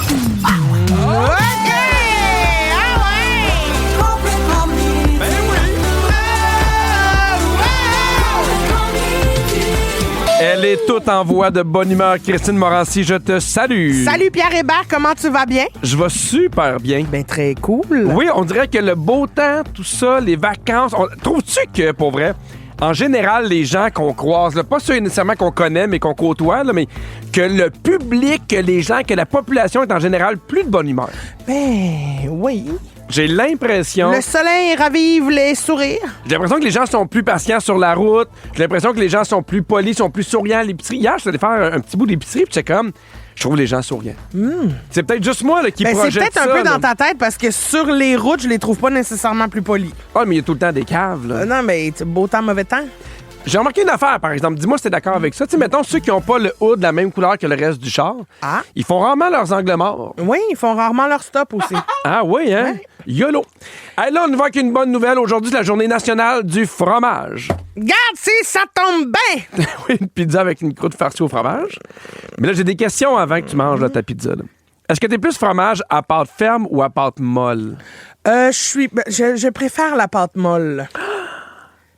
OK! Ah ouais! Ben oui! Elle est toute en voie de bonne humeur. Christine Morancy, je te salue. Salut Pierre Hébert, comment tu vas bien? Je vais super bien. Ben très cool. Oui, on dirait que le beau temps, tout ça, les vacances... Trouves-tu que, pour vrai, en général, les gens qu'on croise, là, pas ceux nécessairement qu'on connaît, mais qu'on côtoie, là, mais que le public, que les gens, que la population est en général plus de bonne humeur? Ben oui. J'ai l'impression... Le soleil ravive les sourires. J'ai l'impression que les gens sont plus patients sur la route. J'ai l'impression que les gens sont plus polis, sont plus souriants à l'épicerie. Hier, je suis allé faire un petit bout d'épicerie, puis j'étais comme... Je trouve les gens souriants. C'est peut-être juste moi là, qui Ben, projette c'est peut-être ça. un peu là. dans ta tête parce que sur les routes, je les trouve pas nécessairement plus polis. Ah, mais il y a tout le temps des caves, là. Non, mais beau temps, mauvais temps. J'ai remarqué une affaire, par exemple. Dis-moi si t'es d'accord avec ça. Tu sais, mettons, ceux qui n'ont pas le hood de la même couleur que le reste du char, Ah. ils font rarement leurs angles morts. Oui, ils font rarement leur stop aussi. Ah oui, hein? Ouais. YOLO. Hey, là, on y va avec une bonne nouvelle. Aujourd'hui, c'est la journée nationale du fromage. Garde si ça tombe bien! Oui, une pizza avec une croûte farcie au fromage. Mais là, j'ai des questions avant que tu manges là, ta pizza. Là. Est-ce que t'es plus fromage à pâte ferme ou à pâte molle? Je préfère la pâte molle.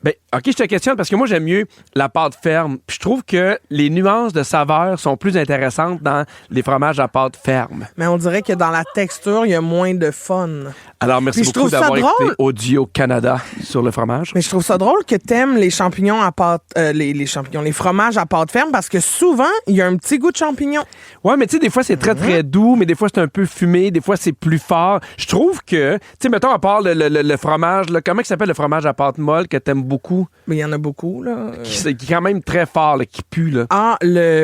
Ben, OK, je te questionne parce que moi, j'aime mieux la pâte ferme. Puis je trouve que les nuances de saveur sont plus intéressantes dans les fromages à pâte ferme. Mais on dirait que dans la texture, il y a moins de fun. Alors, merci Puis je beaucoup trouve ça d'avoir écouté drôle. Audio Canada sur le fromage. Mais je trouve ça drôle que t'aimes les champignons à pâte... les fromages à pâte ferme parce que souvent, il y a un petit goût de champignon. Ouais, mais tu sais, des fois, c'est très, très doux, mais des fois, c'est un peu fumé, des fois, c'est plus fort. Je trouve que, tu sais, mettons, à part le fromage, là, comment il s'appelle le fromage à pâte molle que t'aimes beaucoup? Mais il y en a beaucoup, là. Qui est quand même très fort, là, qui pue, là. Ah,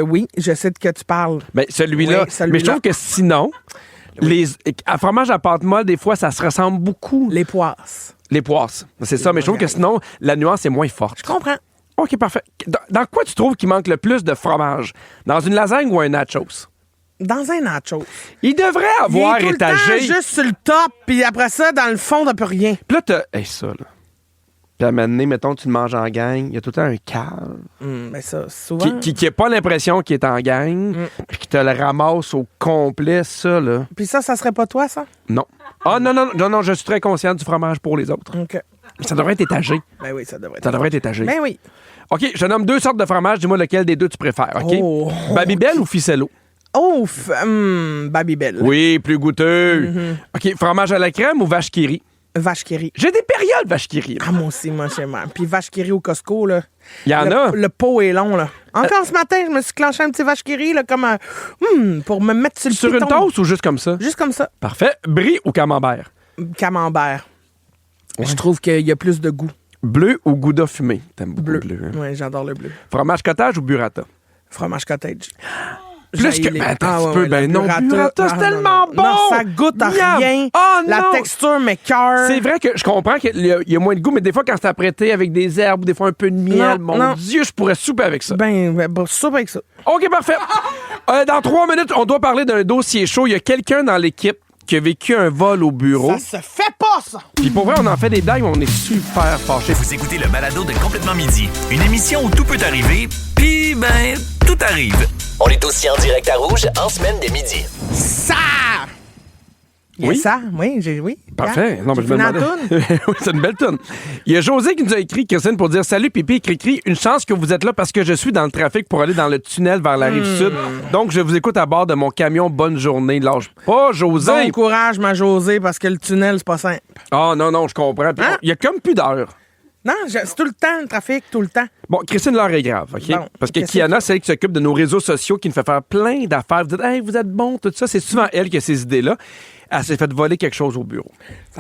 oui, je sais de que tu parles. Ben, celui-là. Oui, celui-là. Mais je trouve que sinon, à fromage à pâte molle, des fois, ça se ressemble beaucoup. Les poisses. Les poisses. C'est ça, mais je trouve que sinon, la nuance est moins forte. Je comprends. OK, parfait. Dans quoi tu trouves qu'il manque le plus de fromage? Dans une lasagne ou un nachos? Dans un nacho. Il devrait avoir il est tout étagé. le temps juste sur le top, puis après ça, dans le fond, t'as plus rien. Puis là, t'as. Hey, ça, là. Puis à un moment donné, mettons, tu le manges en gang, il y a tout le temps un cave Mais ça, souvent... qui n'a pas l'impression qu'il est en gang, puis qui te le ramasse au complet, ça, là. Puis ça serait pas toi, ça? Non. Ah, non, je suis très conscient du fromage pour les autres. OK. Ça devrait être étagé. Ben oui, ça devrait être. Ça devrait être étagé. Ben oui. OK, je nomme 2 sortes de fromage. Dis-moi lequel des deux tu préfères, OK? Oh. Babybel ou Ficello? Oh, Babybel. Oui, plus goûteux. OK, fromage à la crème ou vache qui rit? Vache qui rit. J'ai des périodes vache qui rit. Ah, moi aussi, moi, j'aime. Puis vache qui rit au Costco, là. Il y en a. Le pot est long, là. Encore ce matin, je me suis clenché un petit vache qui rit, là, comme un... pour me mettre sur le Sur piton. une toast ou juste comme ça? Juste comme ça. Parfait. Brie ou camembert? Camembert. Ouais. Je trouve qu'il y a plus de goût. Bleu ou gouda fumé? T'aimes beaucoup Bleu. le bleu, hein? Oui, j'adore le bleu. Fromage cottage ou burrata? Fromage cottage. Plus que... Ben, attends un petit peu. Ben non, burrata, c'est tellement bon! Non, ça goûte à Miam! rien. Oh, La non! texture m'écoeure. C'est vrai que je comprends qu'il y a moins de goût, mais des fois, quand c'est apprêté avec des herbes ou des fois un peu de miel, Non, mon non. Dieu, je pourrais souper avec ça. Soupe avec ça. OK, parfait. Dans 3 minutes, on doit parler d'un dossier chaud. Il y a quelqu'un dans l'équipe qui a vécu un vol au bureau. Ça se fait pas, ça! Puis pour vrai, on en fait des blagues, mais on est super fâchés. Vous écoutez le balado de Complètement Midi, une émission où tout peut arriver, puis ben, tout arrive. On est aussi en direct à Rouge en semaine dès midi. Ça! Oui? Ça, oui, oui. Parfait. Non, mais J'ai je me fini la demandais. toune. Oui, c'est une belle toune. Il y a José qui nous a écrit, Christine, pour dire salut, Pipi, Cricri. Une chance que vous êtes là parce que je suis dans le trafic pour aller dans le tunnel vers la rive sud. Donc, je vous écoute à bord de mon camion. Bonne journée. Lâche pas, José. Bon courage, ma Josée, parce que le tunnel, c'est pas simple. Ah, non, je comprends. Puis, Hein? il y a comme plus d'heures. Non, c'est tout le temps, le trafic, tout le temps. Bon, Christine, l'heure est grave, OK? Bon, Parce que qu'est-ce Kiana, c'est elle qui s'occupe de nos réseaux sociaux, qui nous fait faire plein d'affaires. Vous dites, hey, vous êtes bon, tout ça. C'est souvent elle qui a ces idées-là. Elle s'est fait voler quelque chose au bureau.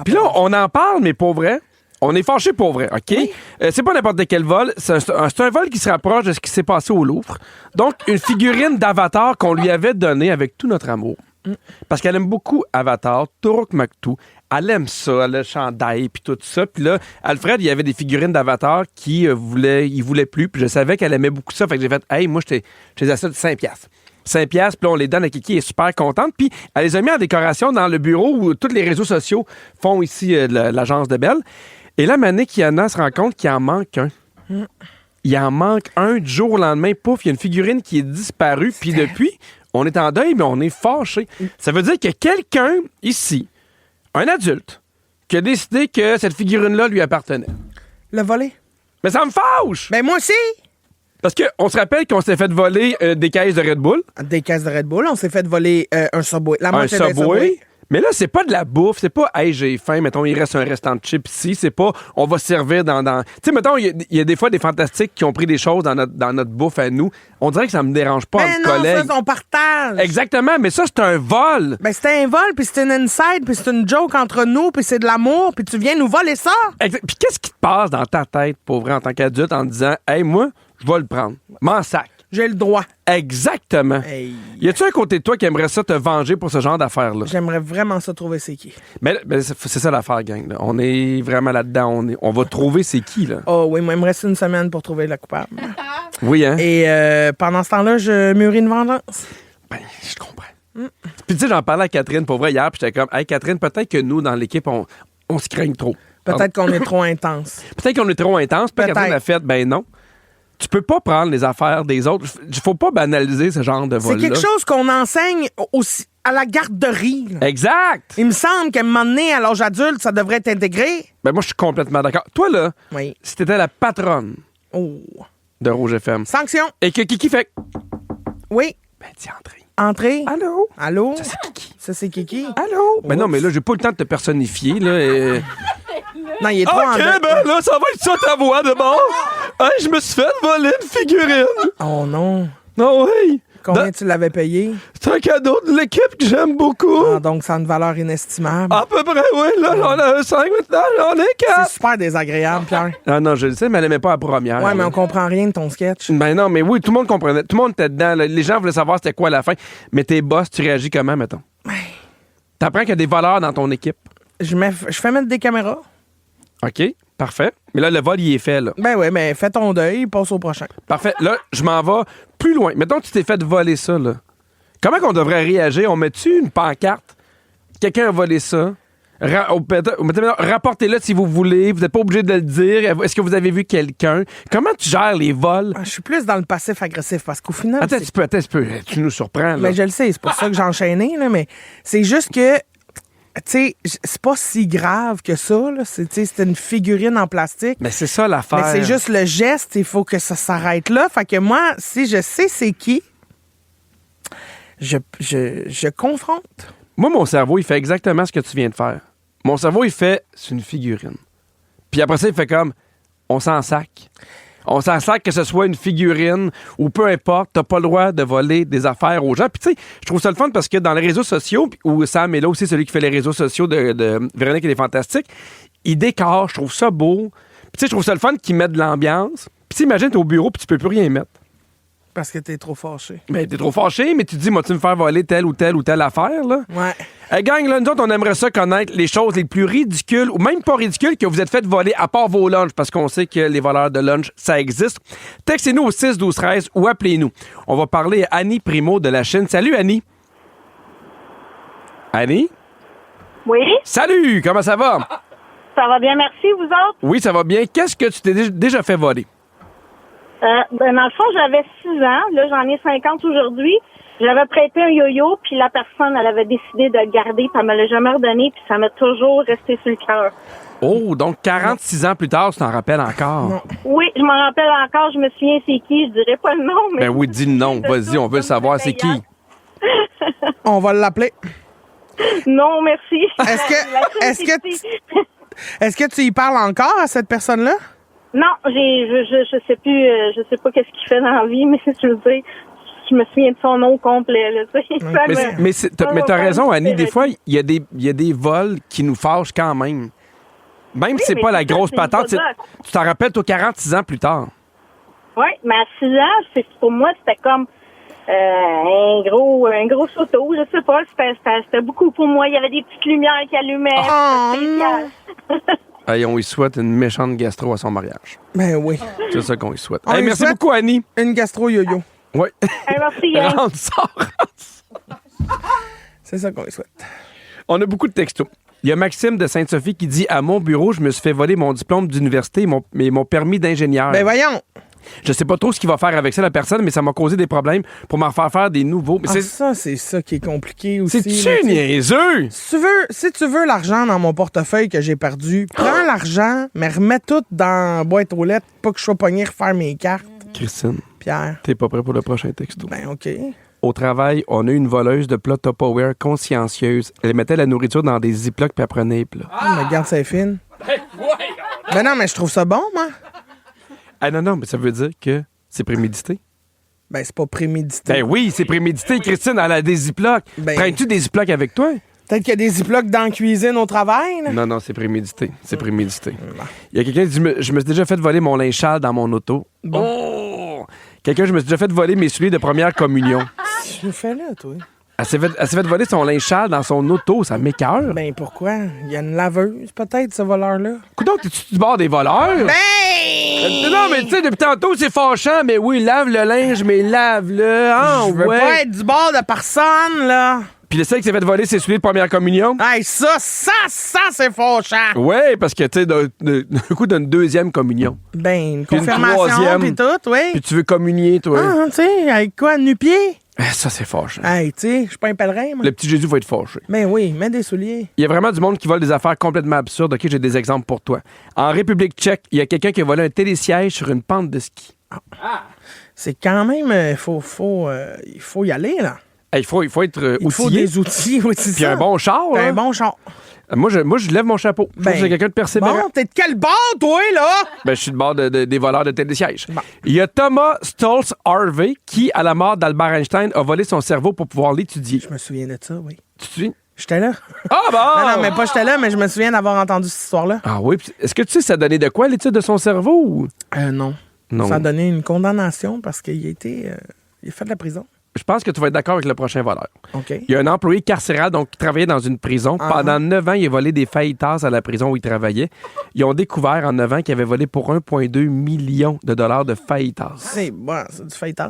Puis là, on en parle, mais pour vrai, on est fâchés pour vrai, OK? C'est pas n'importe quel vol. C'est un vol qui se rapproche de ce qui s'est passé au Louvre. Donc, une figurine d'Avatar qu'on lui avait donnée avec tout notre amour. Parce qu'elle aime beaucoup Avatar, Turok Maktou. Elle aime ça, le chandail, puis tout ça. Puis là, Alfred, il y avait des figurines d'Avatar qui il voulait plus. Puis je savais qu'elle aimait beaucoup ça. Fait que j'ai fait, hey, moi, je les achète de 5$. 5$, puis là, on les donne à Kiki, elle est super contente. Puis elle les a mis en décoration dans le bureau où tous les réseaux sociaux font ici l'agence de Belle. Et là, Mané Kiana se rend compte qu'il en manque un. Il en manque un du jour au lendemain. Pouf, il y a une figurine qui est disparue. Puis depuis, On est en deuil, mais on est fâché. Ça veut dire que quelqu'un ici, un adulte, qui a décidé que cette figurine-là lui appartenait. Le voler. Mais ça me fâche! Ben, moi aussi. Parce qu'on se rappelle qu'on s'est fait voler des caisses de Red Bull. Des caisses de Red Bull. On s'est fait voler un Subway. La Un moitié d'un Subway. Mais là, c'est pas de la bouffe. C'est pas, hey, j'ai faim, mettons, il reste un restant de chips ici. C'est pas, on va servir dans... Tu sais, mettons, il y a des fois des fantastiques qui ont pris des choses dans notre bouffe à nous. On dirait que ça me dérange pas entre collègues. Ça, c'est on partage. Exactement, mais ça, c'est un vol. Ben, c'était un vol, puis c'est une inside, puis c'est une joke entre nous, puis c'est de l'amour, puis tu viens nous voler ça. Puis qu'est-ce qui te passe dans ta tête, pour vrai, en tant qu'adulte, en disant, hey, moi, je vais le prendre. M'en sac. J'ai le droit. Exactement. Hey. Y a-tu un côté de toi qui aimerait ça te venger pour ce genre d'affaires-là? J'aimerais vraiment ça trouver c'est qui. Mais c'est ça l'affaire, gang. Là. On est vraiment là-dedans. On va trouver c'est qui, là. Oh oui, moi, il me reste une semaine pour trouver le coupable. Oui, hein? Et pendant ce temps-là, je mûris une vengeance. Ben, je comprends. Puis tu sais, j'en parlais à Catherine, pour vrai, hier, puis j'étais comme, hey, Catherine, peut-être que nous, dans l'équipe, on se craigne trop. Peut-être qu'on est trop intense. Peut-être qu'on est trop intense. Puis Peut-être. Catherine a fait, ben non. Tu peux pas prendre les affaires des autres. Il faut pas banaliser ce genre de vol-là. C'est quelque chose qu'on enseigne aussi à la garderie. Là. Exact! Il me semble qu'à un moment donné, à l'âge adulte, ça devrait être intégré. Ben moi, je suis complètement d'accord. Toi, là, Oui. si t'étais la patronne Oh. de Rouge FM Sanction. et que Kiki fait, Oui. ben dis entrée. Entrée. Allô? Allô? Ça, c'est Kiki. Ça, c'est Kiki. Allô? Ben non, mais là, j'ai pas le temps de te personnifier, là. Non, il est trop en OK, deuil. ben là, ça va être ça ta voix de bord. Hey, je me suis fait voler une figurine. Oh non. Non, oui. Combien tu l'avais payé? C'est un cadeau de l'équipe que j'aime beaucoup. Ah, donc, ça a une valeur inestimable. À peu près, oui. Là, j'en ai 5 maintenant, j'en ai 4. C'est super désagréable, Pierre. Ah non, je le sais, mais elle aimait pas la première. Ouais, mais là. on comprend rien de ton sketch. Ben non, mais oui, tout le monde comprenait. Tout le monde était dedans. Là. Les gens voulaient savoir c'était quoi à la fin. Mais tes boss, tu réagis comment, mettons? T'apprends qu'il y a des voleurs dans ton équipe. Je fais mettre des caméras. OK, parfait. Mais là, le vol, il est fait, là. Ben oui, mais fais ton deuil, passe au prochain. Parfait. Là, je m'en vais plus loin. Mettons que tu t'es fait voler ça, là. Comment qu'on devrait réagir? On met-tu une pancarte? Quelqu'un a volé ça? Rapportez-le si vous voulez. Vous n'êtes pas obligé de le dire. Est-ce que vous avez vu quelqu'un? Comment tu gères les vols? Je suis plus dans le passif-agressif parce qu'au final. Attends un petit peu. Tu nous surprends, là. Mais je le sais, c'est pour ça que j'ai enchaîné, là, mais c'est juste que. Tu sais, c'est pas si grave que ça, là. C'est une figurine en plastique. Mais c'est ça l'affaire. Mais c'est juste le geste, il faut que ça s'arrête là. Fait que moi, si je sais c'est qui, je confronte. Moi, mon cerveau, il fait exactement ce que tu viens de faire. Mon cerveau, il fait, c'est une figurine. Puis après ça, il fait comme, on s'en sac. On s'en sac que ce soit une figurine ou peu importe, t'as pas le droit de voler des affaires aux gens. Puis tu sais, je trouve ça le fun parce que dans les réseaux sociaux, où Sam est là aussi, celui qui fait les réseaux sociaux de Véronique et les Fantastiques, il décore, je trouve ça beau. Puis tu sais, je trouve ça le fun qu'il mette de l'ambiance. Puis t'imagines, t'es au bureau puis tu peux plus rien mettre. Parce que t'es trop fâché. Mais t'es trop fâché, mais tu te dis, moi, tu me faire voler telle ou telle affaire, là? Ouais. Hey, gang, là, nous autres, on aimerait ça connaître les choses les plus ridicules, ou même pas ridicules, que vous êtes fait voler, à part vos lunchs, parce qu'on sait que les voleurs de lunch, ça existe. Textez-nous au 6-12-13 ou appelez-nous. On va parler à Annie Primo de la Chine. Salut, Annie. Annie? Oui, Salut, comment ça va? ça va bien, merci, vous autres. Oui, ça va bien. Qu'est-ce que tu t'es déjà fait voler? Dans le fond, j'avais 6 ans. Là, j'en ai 50 aujourd'hui. J'avais prêté un yo-yo, puis la personne, elle avait décidé de le garder, puis elle me l'a jamais redonné, puis ça m'a toujours resté sur le cœur. Oh, donc 46 ans plus tard, tu t'en rappelles encore? Non. Oui, je m'en rappelle encore, je me souviens c'est qui, je dirais pas le nom, mais... Ben oui, dis le nom. Vas-y, on veut le savoir, c'est qui? On va l'appeler. Non, merci. Est-ce que tu y parles encore à cette personne-là? Non, je sais plus, je sais pas qu'est-ce qu'il fait dans la vie, mais je veux dire, je me souviens de son nom complet, là, tu sais. Mais t'as raison, Annie, des fois, il y a des vols qui nous fâchent quand même. Même si c'est pas la grosse patente, tu t'en rappelles, toi, 46 ans plus tard. Oui, mais à 6 ans, pour moi, c'était comme un gros sauto, je sais pas, c'était beaucoup pour moi. Il y avait des petites lumières qui allumaient. Oh, spécial. Hey, on lui souhaite une méchante gastro à son mariage. Ben oui. C'est ça qu'on lui souhaite. On Hey, lui merci souhaite beaucoup, Annie. Une gastro yo-yo. Oui. Merci, Yann. Rentre ça. C'est ça qu'on lui souhaite. On a beaucoup de textos. Il y a Maxime de Sainte-Sophie qui dit « À mon bureau, je me suis fait voler mon diplôme d'université et mon permis d'ingénieur. » Ben voyons. Je sais pas trop ce qu'il va faire avec ça, la personne, mais ça m'a causé des problèmes pour m'en faire des nouveaux. Mais c'est ça qui est compliqué aussi. C'est-tu niaiseux? Si tu veux l'argent dans mon portefeuille que j'ai perdu, prends l'argent, mais remets tout dans la boîte aux lettres, pas que je sois pogné refaire mes cartes. Christine, Pierre. t'es pas prêt pour le prochain texto? Ben, OK. Au travail, on a eu une voleuse de plats Tupperware consciencieuse. Elle mettait la nourriture dans des ziplocs puis elle prenait les plats. Mais garde, c'est fine. Ben non, mais je trouve ça bon, moi. Ah non, mais ça veut dire que c'est prémédité. Ben, c'est pas prémédité. Ben oui, c'est prémédité. Christine, elle a des ziplocs. Ben- Prends-tu des ziplocs avec toi? Peut-être qu'il y a des ziplocs dans la cuisine au travail, là. Non, c'est prémédité. C'est prémédité. Il y a quelqu'un qui dit je me suis déjà fait voler mon linge sale dans mon auto. Bon. Oh! Quelqu'un, je me suis déjà fait voler mes souliers de première communion. Tu le fais là, toi? Elle s'est fait voler son linge sale dans son auto. Ça m'écoeure. Ben, pourquoi? Il y a une laveuse, peut-être, ce voleur-là. Coudonc, t'es-tu du bord des voleurs? Ben! Non, mais tu sais, depuis tantôt, c'est fâchant. Mais oui, lave le linge, mais lave-le. Ah, Je veux ouais. pas être du bord de personne, là. Puis le seul qui s'est fait voler ses souliers de première communion? Hey, ça, c'est fauchant. Ouais, parce que, tu sais, d'un coup, d'une deuxième communion. Ben, une Puis une confirmation, troisième. pis tout, oui. Puis tu veux communier, toi. Ah, tu sais, avec quoi, nu-pied? Ça, c'est fâchant. Hey, tu sais, je suis pas un pèlerin, moi. Le petit Jésus va être fâché. Ben oui, mets des souliers. Il y a vraiment du monde qui vole des affaires complètement absurdes. OK, j'ai des exemples pour toi. En République tchèque, il y a quelqu'un qui a volé un télésiège sur une pente de ski. C'est quand même, il faut y aller, là. Hey, il faut être Il faut outillé. des outils, oui, c'est Puis ça. un bon char. Puis là. un bon char. Moi, je lève mon chapeau. Je trouve que c'est quelqu'un de persévérant. Bon, t'es de quel bord, toi, là? Ben, je suis de bord des voleurs de télésièges. Bon. Il y a Thomas Stoltz Harvey qui, à la mort d'Albert Einstein, a volé son cerveau pour pouvoir l'étudier. Je me souviens de ça, oui. Tu te souviens? J'étais là. Ah, bon! Non, mais pas j'étais là, mais je me souviens d'avoir entendu cette histoire-là. Ah oui. Puis est-ce que tu sais ça donnait de quoi, l'étude de son cerveau? Ou? Non. Non. Ça a donné une condamnation parce qu'il a été... il a fait de la prison. Je pense que tu vas être d'accord avec le prochain voleur. OK. Il y a un employé carcéral donc, qui travaillait dans une prison. Pendant 9 ans, il a volé des fajitas à la prison où il travaillait. Ils ont découvert en 9 ans qu'il avait volé pour 1,2 million de dollars de fajitas. C'est bon, c'est du fajitas.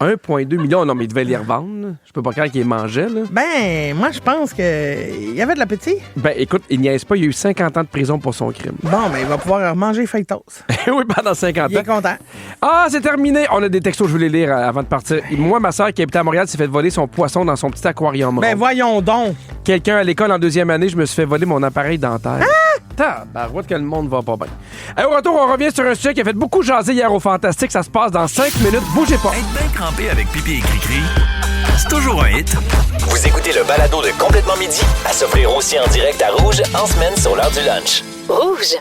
1,2 million, non, mais il devait les revendre. Je peux pas croire qu'il les mangeait, là. Ben, moi, je pense qu'il y avait de l'appétit. Ben, écoute, il niaise pas, il a eu 50 ans de prison pour son crime. Bon, ben, il va pouvoir manger fajitas. Oui, pendant 50 Il est ans. content. Ah, c'est terminé. On a des textos, je veux les lire avant de partir. Moi, ma soeur qui habitait à Montréal s'est fait voler son poisson dans son petit aquarium. Ben, voyons donc. Quelqu'un à l'école en 2e année, je me suis fait voler mon appareil dentaire. Tabarouette que le monde va pas bien. Au retour, on revient sur un sujet qui a fait beaucoup jaser hier au Fantastique. Ça se passe dans 5 minutes. Bougez pas. Être bien crampé avec Pipi et Cricri, c'est toujours un hit. Vous écoutez le balado de Complètement Midi, à s'offrir aussi en direct à Rouge en semaine sur l'heure du lunch. Rouge.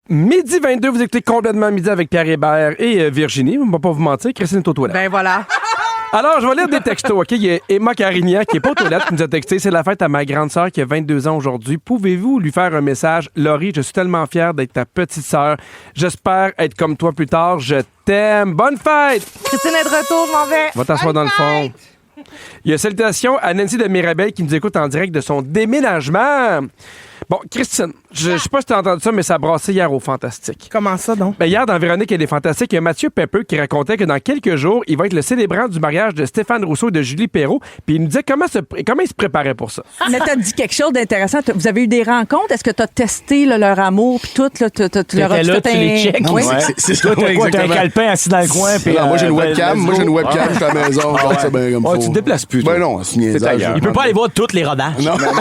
Midi 22, vous écoutez Complètement Midi avec Pierre Hébert et Virginie. On va pas vous mentir, Christine est aux toilettes. Ben, voilà. Alors, je vais lire des textos, OK? Il y a Emma Carignan qui est pas aux toilettes qui nous a texté. C'est la fête à ma grande sœur qui a 22 ans aujourd'hui. Pouvez-vous lui faire un message? Laurie, je suis tellement fière d'être ta petite sœur. J'espère être comme toi plus tard. Je t'aime. Bonne fête! Christine est de retour, je m'en vais. Va t'asseoir dans le fond. Il y a salutations à Nancy de Mirabel qui nous écoute en direct de son déménagement. Bon, Christine, je sais pas si tu as entendu ça, mais ça a brassé hier au Fantastique. Comment ça, donc? Ben hier, dans Véronique et les Fantastiques, il y a Mathieu Pepper qui racontait que dans quelques jours, il va être le célébrant du mariage de Stéphane Rousseau et de Julie Perrault. Puis il nous disait comment il se préparait pour ça. Mais t'as dit quelque chose d'intéressant. Vous avez eu des rencontres? Est-ce que t'as testé là, leur amour puis tout? Là, tu leur as là, tu les checks. Oui. C'est toi, t'as quoi? T'as un calepin assis dans le coin. Puis, moi, j'ai une webcam. Moi, j'ai une webcam. Je suis à la maison. Je regarde ça bien comme Oh, faut. tu te déplaces plus. Ben non, c'est niaisage. Il peut pas aller voir toutes les rodages. Non, mais non.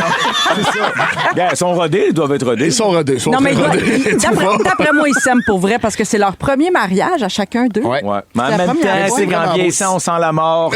C'est ça. Regarde, ils sont rodés, ils doivent être rodés. Ils sont rodés. Ils sont Non, mais très rodés. d'après moi, ils s'aiment pour vrai parce que c'est leur premier mariage à chacun d'eux. Ouais. Ouais. Mais en la même première temps, fois. c'est qu'en vieillissant, on sent la mort.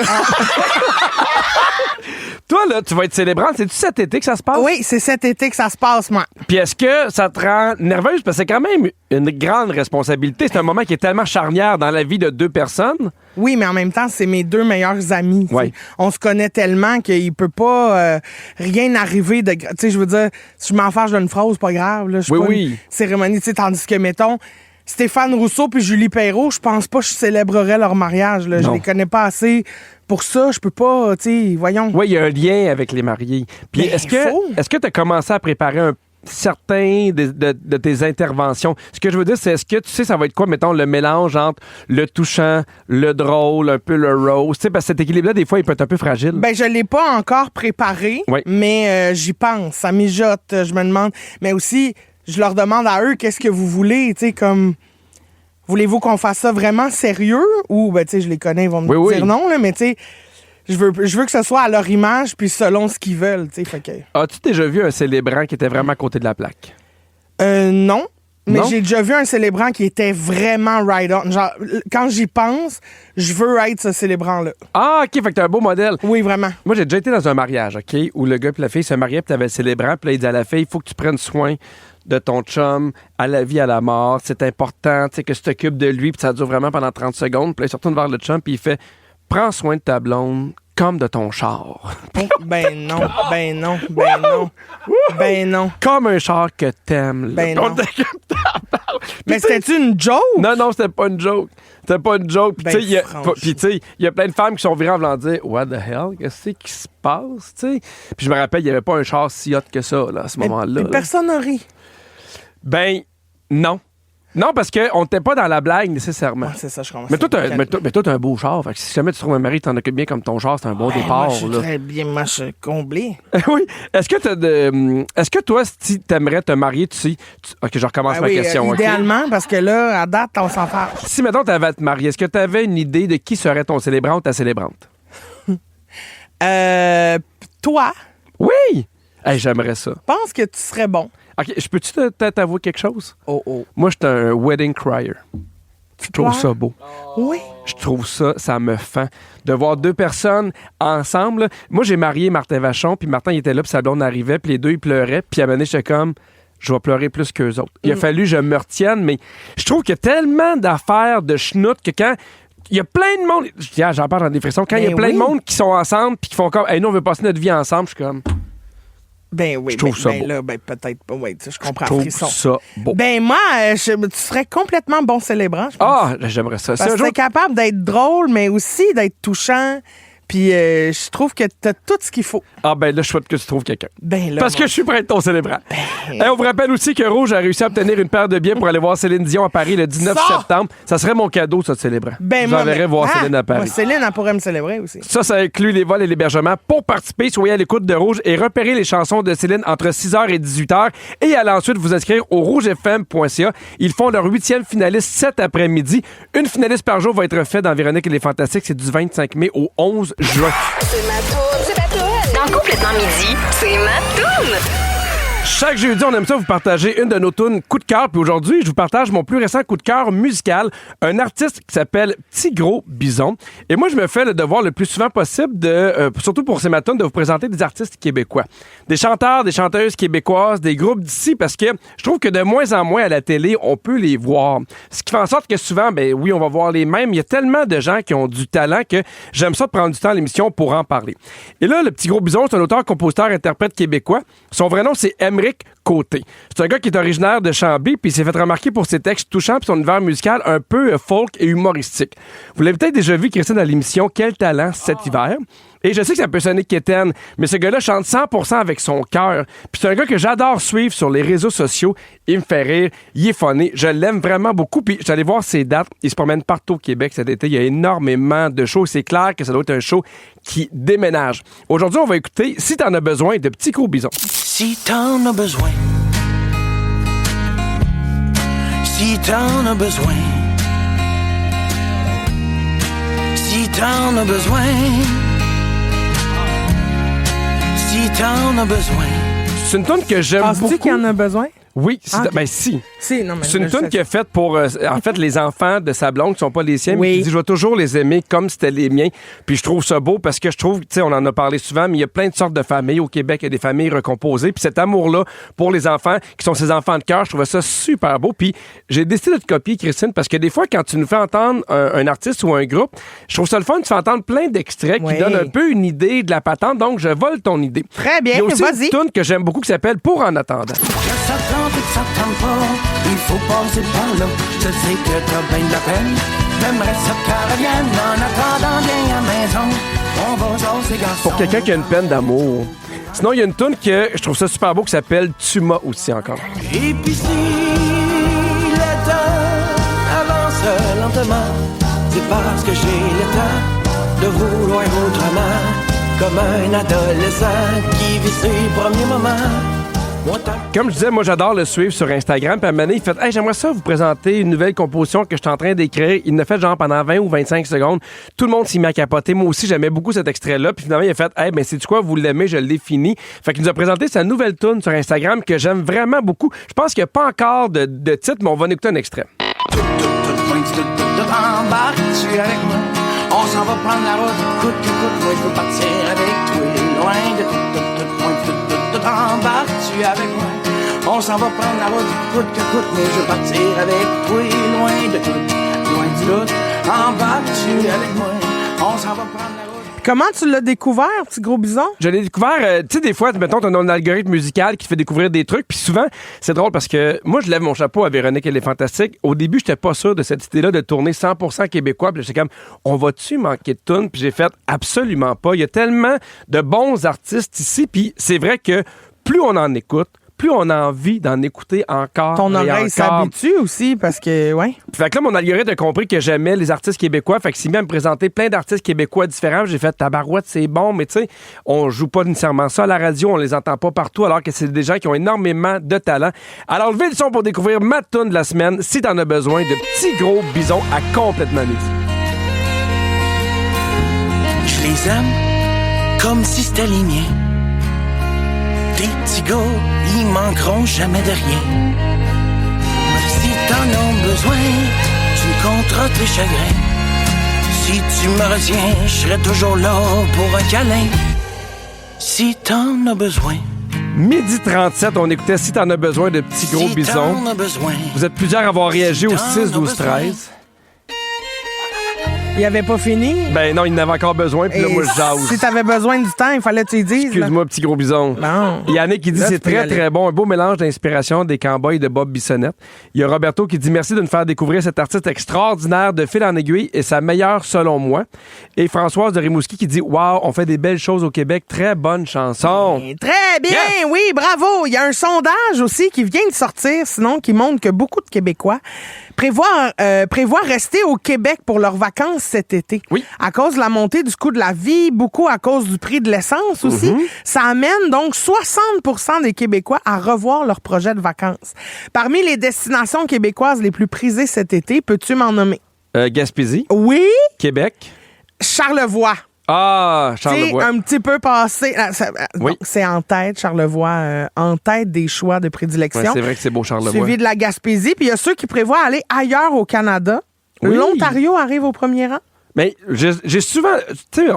Toi, là, tu vas être célébrante. C'est-tu cet été que ça se passe? Oui, c'est cet été que ça se passe, moi. Puis est-ce que ça te rend nerveuse? Parce que c'est quand même une grande responsabilité. C'est un moment qui est tellement charnière dans la vie de deux personnes. Oui, mais en même temps, c'est mes deux meilleurs amis. Ouais. T'sais. On se connaît tellement qu'il peut pas rien arriver de... Tu sais, je veux dire, si je m'en fâche d'une phrase, c'est pas grave. Là. Je suis Oui, pas oui. une cérémonie, tu sais, tandis que, mettons, Stéphane Rousseau puis Julie Perrault, je pense pas que je célébrerais leur mariage. Là. Je Non. les connais pas assez pour ça. Je peux pas, tu sais, voyons. Oui, il y a un lien avec les mariés. Puis Mais est-ce faut. que tu as commencé à préparer certains de tes interventions? Ce que je veux dire, c'est est-ce que tu sais ça va être quoi, mettons, le mélange entre le touchant, le drôle, un peu le rose? Tu sais, parce que cet équilibre-là, des fois, il peut être un peu fragile. Ben, je l'ai pas encore préparé, Oui. mais j'y pense. Ça mijote, je me demande. Mais aussi, je leur demande à eux, qu'est-ce que vous voulez, tu sais, comme... voulez-vous qu'on fasse ça vraiment sérieux? Ou, ben, tu sais, je les connais, ils vont me Oui, dire oui. non, là, mais tu sais, je veux que ce soit à leur image puis selon ce qu'ils veulent, tu sais, fait que... As-tu déjà vu un célébrant qui était vraiment à côté de la plaque? Non. Mais Non? j'ai déjà vu un célébrant qui était vraiment right on. Genre, quand j'y pense, je veux être ce célébrant-là. Ah, OK, fait que t'es un beau modèle. Oui, vraiment. Moi, j'ai déjà été dans un mariage, OK, où le gars et la fille se mariaient, puis t'avais le célébrant, puis là, il dit à la fille, il faut que tu prennes soin de ton chum à la vie, à la mort. C'est important, tu sais, que tu t'occupes de lui, puis ça dure vraiment pendant 30 secondes. Puis là, il se retourne vers le chum, puis il fait, prends soin de ta blonde comme de ton char. Ben non, ben non, ben non, ben non. Comme un char que t'aimes. là. Ben non. Puis Mais tu sais, c'était-tu une joke? Non, non, c'était pas une joke. C'était pas une joke. Puis Ben, tu sais, il y a- franchement. puis, tu sais, il y a plein de femmes qui sont virées en voulant dire What the hell? Qu'est-ce qui se passe? Tu sais? Puis je me rappelle, il n'y avait pas un char si hot que ça là, à ce moment-là. là. Personne n'a ri. Ben, non. Non, parce qu'on n'était pas dans la blague nécessairement. Ouais, c'est ça, je comprends. Mais toi, t'as un beau char. Fait que si jamais tu trouves un mari, t'en occupes bien comme ton char, c'est un bon départ. Moi, je suis là. très bien, moi, je suis comblé. Oui. Est-ce que toi, si t'aimerais te marier, OK, je recommence Ah ma oui, question. OK? idéalement, parce que là, à date, on s'en fâche. Si, mettons, t'avais à te marier, est-ce que t'avais une idée de qui serait ton célébrant ou ta célébrante? Toi, Oui! Hey, j'aimerais ça. pense que tu serais bon. OK, je peux-tu t'avouer quelque chose? Oh. Moi, j'étais un wedding crier. Je trouve Toi? ça beau. Oui. Je trouve ça me fend. De voir deux personnes ensemble. là. Moi, j'ai marié Martin Vachon, puis Martin, il était là, puis sa blonde arrivait, puis les deux, ils pleuraient, puis à un moment donné, j'étais comme, je vais pleurer plus qu'eux autres. Il a fallu que je me retienne, mais je trouve qu'il y a tellement d'affaires de schnout que quand il y a plein de monde, j'en parle dans des frissons, quand il y a Ben plein de oui. monde qui sont ensemble, puis qui font comme, hey, nous, on veut passer notre vie ensemble, je suis comme, Ben oui, Je trouve ça ben beau. là, ben peut-être pas. Oui, je comprends. je trouve Frisson. ça beau. Ben moi, tu serais complètement bon célébrant, je pense. Ah, j'aimerais ça. Parce C'est que un jour t'es capable d'être drôle, mais aussi d'être touchant. Puis je trouve que t'as tout ce qu'il faut. Ah ben là, je souhaite que tu trouves quelqu'un. Ben là, Parce que je suis prêt à être ton célébrant. Et on vous rappelle aussi que Rouge a réussi à obtenir une paire de billets pour aller voir Céline Dion à Paris le 19 Ça! septembre. Ça serait mon cadeau, ça, de célébrant. ben je moi, enverrai ben, voir ah, Céline à Paris. moi, Céline, elle pourrait me célébrer aussi. Ça inclut les vols et l'hébergement. Pour participer, soyez à l'écoute de Rouge et repérez les chansons de Céline entre 6h et 18h. Et allez ensuite vous inscrire au rougefm.ca. Ils font leur 8e finaliste cet après-midi. Une finaliste par jour va être faite dans Véronique et les Fantastiques. C'est du 25 mai au 11 juin. C'est ma toune, c'est ma toune. Dans Complètement Midi, c'est ma toune. Chaque jeudi, on aime ça vous partager une de nos tunes coup de cœur. Puis aujourd'hui, je vous partage mon plus récent coup de cœur musical. Un artiste qui s'appelle Petit Gros Bison. Et moi, je me fais le devoir le plus souvent possible, surtout pour ces matins, de vous présenter des artistes québécois. Des chanteurs, des chanteuses québécoises, des groupes d'ici, parce que je trouve que de moins en moins à la télé, on peut les voir. Ce qui fait en sorte que souvent, ben oui, on va voir les mêmes. Il y a tellement de gens qui ont du talent que j'aime ça de prendre du temps à l'émission pour en parler. Et là, le Petit Gros Bison, c'est un auteur, compositeur, interprète québécois. Son vrai nom, c'est Émeric Côté. C'est un gars qui est originaire de Chambly, puis il s'est fait remarquer pour ses textes touchants et son univers musical un peu folk et humoristique. Vous l'avez peut-être déjà vu, Christine, dans l'émission Quel talent cet hiver. Et je sais que ça peut sonner quétaine, mais ce gars-là chante 100% avec son cœur. Puis c'est un gars que j'adore suivre sur les réseaux sociaux. Il me fait rire, il est funny, je l'aime vraiment beaucoup. Puis j'allais voir ses dates, il se promène partout au Québec cet été. Il y a énormément de shows. C'est clair que ça doit être un show qui déménage. Aujourd'hui, on va écouter Si t'en as besoin de Petit Gros Bison. Si t'en as besoin, si t'en as besoin, si t'en as besoin, si t'en as besoin. C'est une tune que j'aime beaucoup. Penses-tu qu'il y en a besoin? Oui, ok. ben si. Si, non, mais C'est une je sais. tune qui est faite pour, en fait, les enfants de sa blonde qui sont pas les siens, Oui. mais qui dit je vais toujours les aimer comme c'était les miens. Puis je trouve ça beau parce que je trouve, tu sais, on en a parlé souvent, mais il y a plein de sortes de familles au Québec, il y a des familles recomposées. Puis cet amour-là pour les enfants qui sont ses enfants de cœur, je trouvais ça super beau. Puis j'ai décidé de te copier, Christine, parce que des fois, quand tu nous fais entendre un artiste ou un groupe, je trouve ça le fun, tu fais entendre plein d'extraits Oui. qui donnent un peu une idée de la patente. Donc, je vole ton idée. Très bien, Il y a aussi vas-y. une tune que j'aime beaucoup qui s'appelle Pour en attendant. Que ça tente et que ça tente pas, il faut passer par là. Je sais que t'as bien de la peine. J'aimerais ça qu'elle revienne en attendant bien à maison. On va jaser garçon. Pour quelqu'un qui a une peine d'amour. Sinon, il y a une tune que je trouve ça super beau qui s'appelle Tu m'as aussi encore. Et puis si le temps avance lentement, c'est parce que j'ai le temps de vouloir autrement. Comme un adolescent qui vit ses premiers moments. Comme je disais, moi, j'adore le suivre sur Instagram. Puis à un moment donné, il fait « Hey, j'aimerais ça vous présenter une nouvelle composition que je suis en train d'écrire. » Il l'a fait genre pendant 20 ou 25 secondes. Tout le monde s'y met à capoter. Moi aussi, j'aimais beaucoup cet extrait-là. Puis finalement, il a fait « Hey, ben c'est-tu quoi? Vous l'aimez? Je l'ai fini. » Fait qu'il nous a présenté sa nouvelle tune sur Instagram que j'aime vraiment beaucoup. Je pense qu'il n'y a pas encore de titre, mais on va en écouter un extrait. Embarques-tu avec moi? On s'en va prendre la route, coûte que coûte, moi je veux partir avec toi, loin de tout, embarques-tu avec moi? On s'en va prendre la route, coûte que coûte, moi je veux partir avec toi, loin de tout, embarques-tu avec moi? On s'en va prendre la route. Comment tu l'as découvert, petit gros bison? Je l'ai découvert, tu sais, des fois, mettons, t'as un algorithme musical qui te fait découvrir des trucs, puis souvent, c'est drôle parce que moi, je lève mon chapeau à Véronique, elle est fantastique. Au début, j'étais pas sûr de cette idée-là de tourner 100% québécois, puis j'étais comme, on va-tu manquer de tunes? Puis j'ai fait absolument pas. Il y a tellement de bons artistes ici, puis c'est vrai que plus on en écoute, plus on a envie d'en écouter encore. Ton et oreille encore. s'habitue aussi parce que, ouais. Fait que là, mon algorithme a compris que j'aimais les artistes québécois. Fait que s'il m'a me présenter plein d'artistes québécois différents, j'ai fait tabarouette, c'est bon, mais tu sais, on joue pas nécessairement ça à la radio, on les entend pas partout, alors que c'est des gens qui ont énormément de talent. Alors, levez le son pour découvrir ma toune de la semaine, si t'en as besoin, de Petit Gros Bison à Complètement Midi. Je les aime comme si c'était les miens. Tes petits gars, ils manqueront jamais de rien. Si t'en as besoin, tu me compteras tes chagrins. Si tu me retiens, je serai toujours là pour un câlin. Si t'en as besoin. Midi 37, on écoutait Si t'en as besoin de Petit Gros Bison. Si t'en as besoin. Vous êtes plusieurs à avoir réagi au 6, 12, 13. Il avait pas fini? Ben non, il en avait encore besoin, puis là, moi, je jase. Si t'avais besoin du temps, il fallait que tu y dises. Excuse-moi, Petit Gros Bison. Non. Yannick qui dit Là, c'est tu peux y très, aller. très bon. Un beau mélange d'inspiration des Cowboys de Bob Bissonnette. Il y a Roberto qui dit merci de nous faire découvrir cet artiste extraordinaire de fil en aiguille et sa meilleure selon moi. Et Françoise de Rimouski qui dit wow, on fait des belles choses au Québec. Très bonne chanson. Très bien, Yes! oui, bravo. Il y a un sondage aussi qui vient de sortir, sinon, qui montre que beaucoup de Québécois prévoient rester au Québec pour leurs vacances cet été. Oui. À cause de la montée du coût de la vie, beaucoup à cause du prix de l'essence aussi. Ça amène donc 60% des Québécois à revoir leur projet de vacances. Parmi les destinations québécoises les plus prisées cet été, peux-tu m'en nommer? Gaspésie, Oui, Québec. Charlevoix. Ah, C'est Charlevoix. un petit peu passé. Oui. Donc, c'est en tête, Charlevoix, en tête des choix de prédilection. Ouais, c'est vrai que c'est beau, Charlevoix. Suivi de la Gaspésie. Puis il y a ceux qui prévoient aller ailleurs au Canada. Oui. L'Ontario arrive au premier rang. Mais j'ai souvent... Tu sais,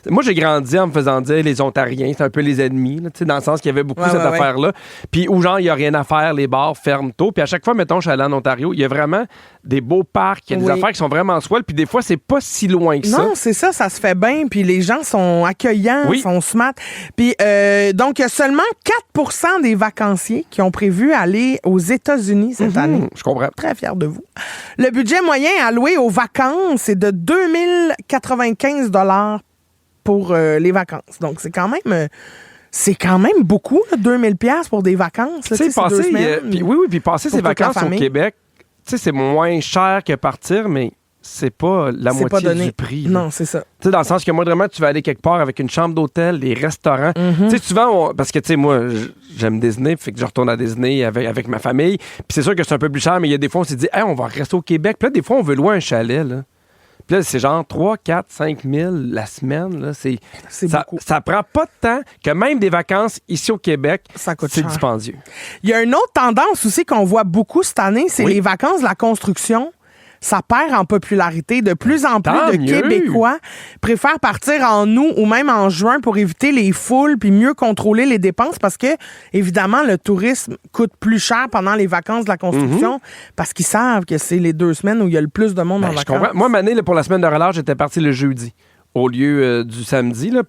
moi, j'ai grandi en me faisant dire les Ontariens, c'est un peu les ennemis, là, tu sais, dans le sens qu'il y avait beaucoup cette affaire-là. Puis où, genre, il n'y a rien à faire, les bars ferment tôt. Puis à chaque fois, mettons, je suis allé en Ontario, il y a vraiment des beaux parcs, il y a des affaires qui sont vraiment swell. Puis des fois, c'est pas si loin que ça. Non, c'est ça, ça se fait bien. Puis les gens sont accueillants, sont smart. Puis donc, il y a seulement 4% des vacanciers qui ont prévu aller aux États-Unis cette année. Je comprends. Très fier de vous. Le budget moyen alloué aux vacances est de 2095 $ pour les vacances. Donc, c'est quand même beaucoup, là, 2000 $, pour des vacances. Là, Tu sais, c'est 2 semaines. puis passer ses toute la vacances au famille. Québec, tu sais, c'est moins cher que partir, mais c'est pas la C'est moitié pas donné. du prix. là. Non, c'est ça. Tu sais, dans le sens que moi, vraiment, tu vas aller quelque part avec une chambre d'hôtel, les restaurants. Tu sais, souvent, parce que, tu sais, moi, j'aime Disney, fait que je retourne à Disney avec ma famille. Puis c'est sûr que c'est un peu plus cher, mais il y a des fois, on s'est dit, hey, on va rester au Québec. Puis là, des fois, on veut louer un chalet, là. Puis là, c'est genre 3, 4, 5 000 la semaine. Là. C'est beaucoup. Ça prend pas de temps que même des vacances ici au Québec, Ça coûte c'est cher. dispendieux. Il y a une autre tendance aussi qu'on voit beaucoup cette année, c'est les vacances de la construction. Ça perd en popularité. De plus en plus Tant de mieux. Québécois préfèrent partir en août ou même en juin pour éviter les foules puis mieux contrôler les dépenses parce que, évidemment, le tourisme coûte plus cher pendant les vacances de la construction parce qu'ils savent que c'est les 2 semaines où il y a le plus de monde en Je vacances. comprends. Moi, Mané, là, pour la semaine de relâche, j'étais parti le jeudi au lieu du samedi. Là,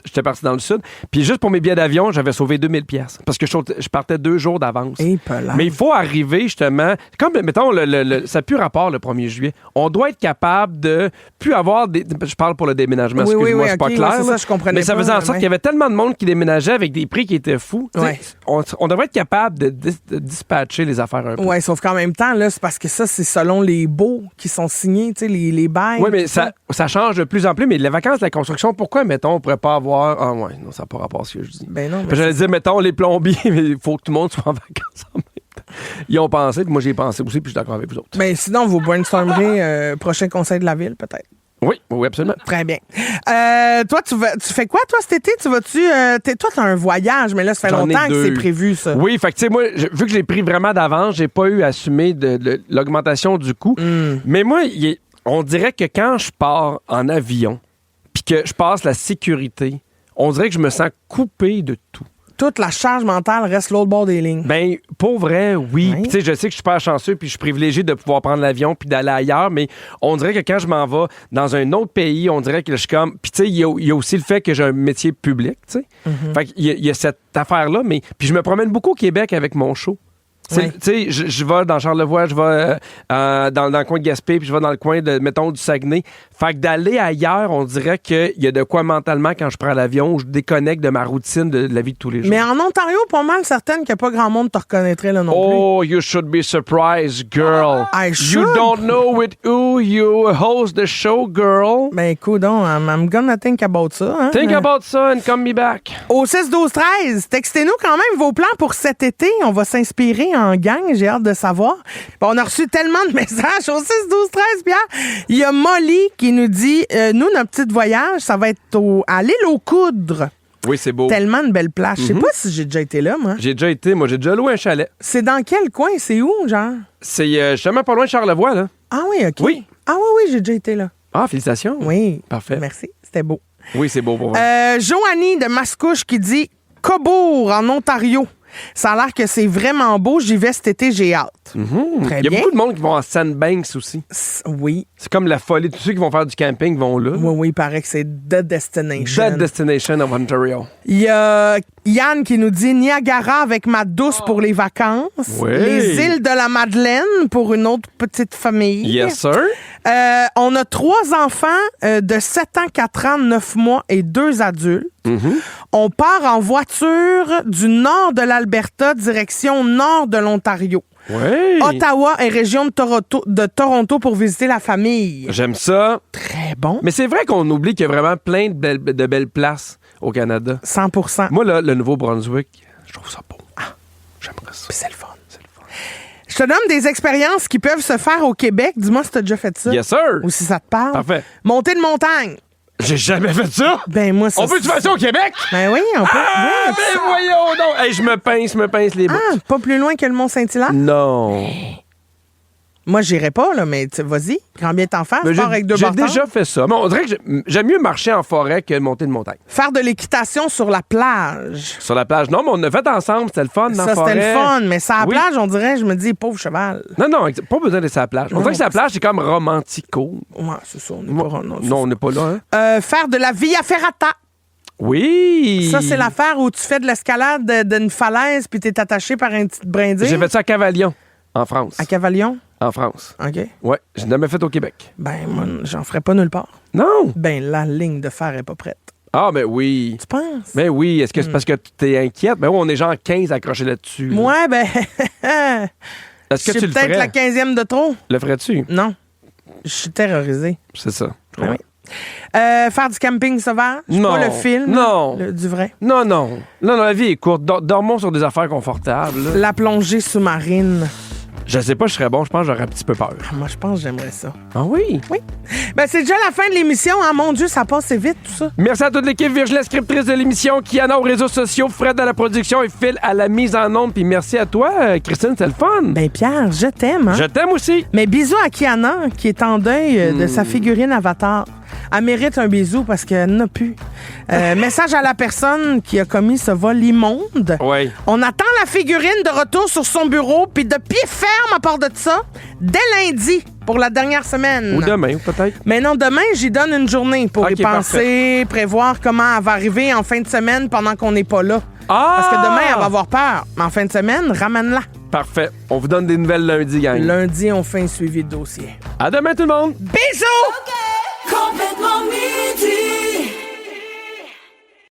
j'étais parti dans le sud. Puis juste pour mes billets d'avion, j'avais sauvé 2000 $ parce que je partais 2 jours d'avance. Et pelade. Mais il faut arriver, justement... Comme, mettons, ça n'a plus rapport le 1er juillet. On doit être capable de plus avoir... Je parle pour le déménagement, Oui, excuse-moi, oui, c'est pas ok, clair. ouais, c'est là. ça, je comprenais Mais ça pas, faisait en sorte ouais. qu'il y avait tellement de monde qui déménageait avec des prix qui étaient fous. Tu sais, Ouais. On devrait être capable de dispatcher les affaires un peu. Oui, sauf qu'en même temps, là, c'est parce que ça, c'est selon les baux qui sont signés, tu sais, les bails. Oui, mais tout ça. ça change de plus en plus. mais les vacances de la construction, pourquoi, mettons, on pourrait pas avoir... Ah ouais, non, ça n'a pas rapport à ce que je dis. Ben non. J'allais dire, mettons, les plombiers, mais il faut que tout le monde soit en vacances en même temps. Ils ont pensé, puis moi, j'y ai pensé aussi, puis je suis d'accord avec vous autres. Ben sinon, vous brainstormerez prochain conseil de la ville, peut-être. Oui, absolument. Très bien. Toi, tu fais quoi, toi, cet été? Tu vas-tu... toi, t'as un voyage, mais là, ça fait J'en ai longtemps que 2. c'est prévu, ça. Oui, fait que, tu sais, moi, vu que je l'ai pris vraiment d'avance, j'ai pas eu à assumer de l'augmentation du coût. Mais moi, on dirait que quand je pars en avion, puis que je passe la sécurité, on dirait que je me sens coupé de tout. Toute la charge mentale reste l'autre bord des lignes. Ben, pour vrai, oui. Puis, tu sais, je sais que je suis super chanceux, puis je suis privilégié de pouvoir prendre l'avion puis d'aller ailleurs, mais on dirait que quand je m'en vais dans un autre pays, on dirait que je suis comme... Puis, tu sais, il y a aussi le fait que j'ai un métier public, tu sais. Fait qu'il y a cette affaire-là, mais... Puis, je me promène beaucoup au Québec avec mon show. Tu sais, je vais dans Charlevoix, je vais dans le coin de Gaspé, puis je vais dans le coin de, mettons, du Saguenay. Fait que d'aller ailleurs, on dirait qu'il y a de quoi mentalement, quand je prends l'avion, où je déconnecte de ma routine de la vie de tous les jours. Mais en Ontario, pas mal certaine qu'il n'y a pas grand monde te reconnaîtrait là non plus. Oh, you should be surprised, girl. I should. You don't know with who you host the show, girl. Ben écoute, I'm gonna think about ça. Hein? Think about ça and come me back. Au 6-12-13, textez-nous quand même vos plans pour cet été. On va s'inspirer en gang, j'ai hâte de savoir. Bon, on a reçu tellement de messages au 6-12-13, Pierre. Il y a Molly qui nous dit, nous, notre petit voyage, ça va être à l'île aux Coudres. Oui, c'est beau. Tellement de belles places. Je sais pas si j'ai déjà été là, moi. J'ai déjà loué un chalet. C'est dans quel coin? C'est où, genre? C'est justement pas loin de Charlevoix, là. Ah oui, OK. Oui. Ah oui, j'ai déjà été là. Ah, félicitations. Oui. Parfait. Merci, c'était beau. Oui, c'est beau pour moi. Joanie de Mascouche qui dit Cobourg, en Ontario. Ça a l'air que c'est vraiment beau. J'y vais cet été, j'ai hâte. Très Il y a bien. beaucoup de monde qui vont en Sandbanks aussi. Oui. C'est comme la folie. Tous ceux qui vont faire du camping vont là. Oui, il paraît que c'est The Destination. The Destination of Ontario. Il y a Yann qui nous dit Niagara avec ma douce pour les vacances. Oui. Les îles de la Madeleine pour une autre petite famille. Yes, sir. On a 3 enfants de 7 ans, 4 ans, 9 mois et 2 adultes. On part en voiture du nord de l'Alberta, direction nord de l'Ontario. Oui. Ottawa et région de Toronto pour visiter la famille. J'aime ça. Très bon. Mais c'est vrai qu'on oublie qu'il y a vraiment plein de belles places au Canada. 100%. Moi, là, le Nouveau-Brunswick, je trouve ça beau. J'aimerais ça. Puis c'est le fun. Je te donne des expériences qui peuvent se faire au Québec. Dis-moi si tu as déjà fait ça. Yes, sir. Ou si ça te parle. Parfait. Monter de montagne. J'ai jamais fait ça. Ben moi, ça... On peut-tu faire ça au Québec? Ben oui, on peut. Ah, Oui, mais voyons donc. Hey, je me pince les bouts. Ah, pas plus loin que le Mont-Saint-Hilaire? Non. Moi, j'irai pas, là, mais vas-y. Quand bien t'en faire, Mais je pars avec 2 j'ai bâtons. déjà fait ça. Mais on dirait que j'aime mieux marcher en forêt que monter de montagne. Faire de l'équitation sur la plage. Sur la plage, non, mais on l'a fait ensemble. C'était le fun dans la Ça, forêt. c'était le fun. Mais sur la Oui. plage, on dirait, je me dis, pauvre cheval. Non, pas besoin d'être sur la plage. On dirait que sur la plage, c'est comme romantico. Ouais, c'est ça. On n'est pas... Non, on n'est pas là. Hein? Faire de la via ferrata. Oui. Ça, c'est l'affaire où tu fais de l'escalade d'une falaise puis t'es attaché par une petite brindille. J'ai fait ça à Cavalion, en France. À Cavalion? En France. OK. Ouais, j'ai jamais fait au Québec. Ben, moi, j'en ferais pas nulle part. Non. Ben, la ligne de fer est pas prête. Ah, ben oui. Tu penses? Ben oui. Est-ce que c'est parce que tu t'es inquiète? Ben oui, on est genre 15 accrochés là-dessus. là. Ouais, ben... Est-ce que Je tu suis le peut-être ferais? la 15e de trop. Le ferais-tu? Non. Je suis terrorisée. C'est ça. Ah oui. Faire du camping sauvage? Non. Pas le film? Non. Du vrai? Non, la vie est courte. Dormons sur des affaires confortables. là. La plongée sous-marine. Je sais pas, je serais bon. Je pense que j'aurais un petit peu peur. Moi, je pense que j'aimerais ça. Ah oui? Oui. Ben, c'est déjà la fin de l'émission. Hein? Mon Dieu, ça passe vite, tout ça. Merci à toute l'équipe. Virginie, la scriptrice de l'émission, Kiana aux réseaux sociaux, Fred à la production et Phil à la mise en onde. Puis merci à toi, Christine, c'est le fun. Ben, Pierre, je t'aime. Hein? Je t'aime aussi. Mais bisous à Kiana, qui est en deuil de sa figurine Avatar. Elle mérite un bisou parce qu'elle n'a plus. Message à la personne qui a commis ce vol immonde. Oui. On attend la figurine de retour sur son bureau, puis de pied ferme à part de ça, dès lundi pour la dernière semaine. Ou demain, peut-être. Mais non, demain, j'y donne une journée pour y Ok, penser, prévoir comment elle va arriver en fin de semaine pendant qu'on n'est pas là. Ah! Parce que demain, elle va avoir peur. Mais en fin de semaine, ramène-la. Parfait. On vous donne des nouvelles lundi, gang. Lundi, on fait un suivi de dossier. À demain, tout le monde. Bisous! Complètement mis.